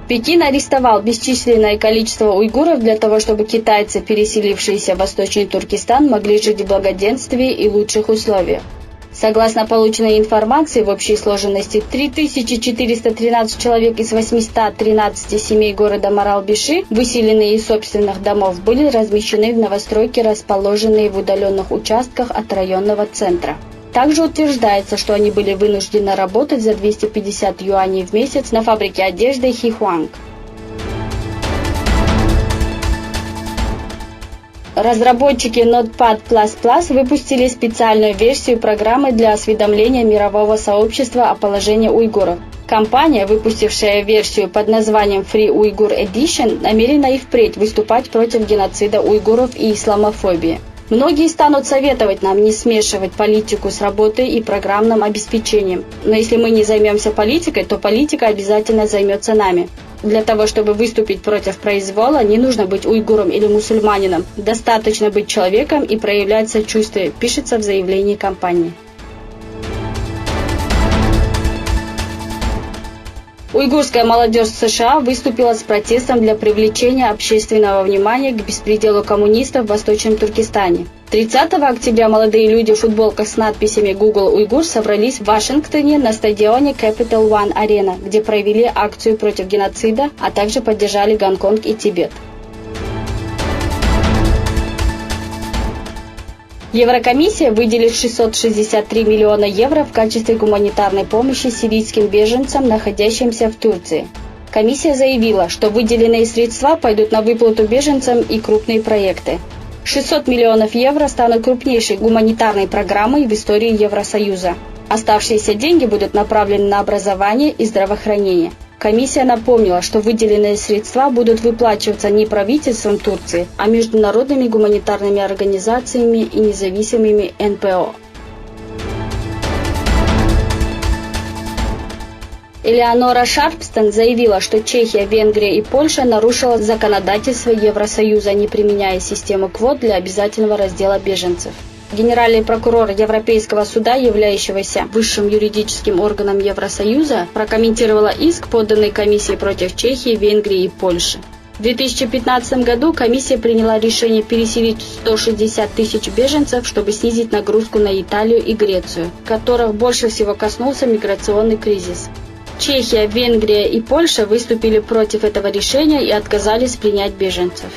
Пекин арестовал бесчисленное количество уйгуров для того, чтобы китайцы, переселившиеся в Восточный Туркестан, могли жить в благоденствии и лучших условиях. Согласно полученной информации, в общей сложенности 3413 человек из 813 семей города Марал-Биши, выселенные из собственных домов, были размещены в новостройки, расположенные в удаленных участках от районного центра. Также утверждается, что они были вынуждены работать за 250 юаней в месяц на фабрике одежды Хихуанг. Разработчики Notepad++ выпустили специальную версию программы для осведомления мирового сообщества о положении уйгуров. Компания, выпустившая версию под названием Free Uyghur Edition, намерена и впредь выступать против геноцида уйгуров и исламофобии. Многие станут советовать нам не смешивать политику с работой и программным обеспечением. Но если мы не займемся политикой, то политика обязательно займется нами. Для того, чтобы выступить против произвола, не нужно быть уйгуром или мусульманином. Достаточно быть человеком и проявлять сочувствие, пишется в заявлении компании. Уйгурская молодежь США выступила с протестом для привлечения общественного внимания к беспределу коммунистов в Восточном Туркестане. 30 октября молодые люди в футболках с надписями «Google Уйгур» собрались в Вашингтоне на стадионе Capital One Arena, где провели акцию против геноцида, а также поддержали Гонконг и Тибет. Еврокомиссия выделит 663 миллиона евро в качестве гуманитарной помощи сирийским беженцам, находящимся в Турции. Комиссия заявила, что выделенные средства пойдут на выплату беженцам и крупные проекты. 600 миллионов евро станут крупнейшей гуманитарной программой в истории Евросоюза. Оставшиеся деньги будут направлены на образование и здравоохранение. Комиссия напомнила, что выделенные средства будут выплачиваться не правительством Турции, а международными гуманитарными организациями и независимыми НПО. Элеонора Шарпстен заявила, что Чехия, Венгрия и Польша нарушила законодательство Евросоюза, не применяя систему квот для обязательного раздела беженцев. Генеральный прокурор Европейского суда, являющегося высшим юридическим органом Евросоюза, прокомментировала иск, поданный комиссией против Чехии, Венгрии и Польши. В 2015 году комиссия приняла решение переселить 160 тысяч беженцев, чтобы снизить нагрузку на Италию и Грецию, которых больше всего коснулся миграционный кризис. Чехия, Венгрия и Польша выступили против этого решения и отказались принять беженцев.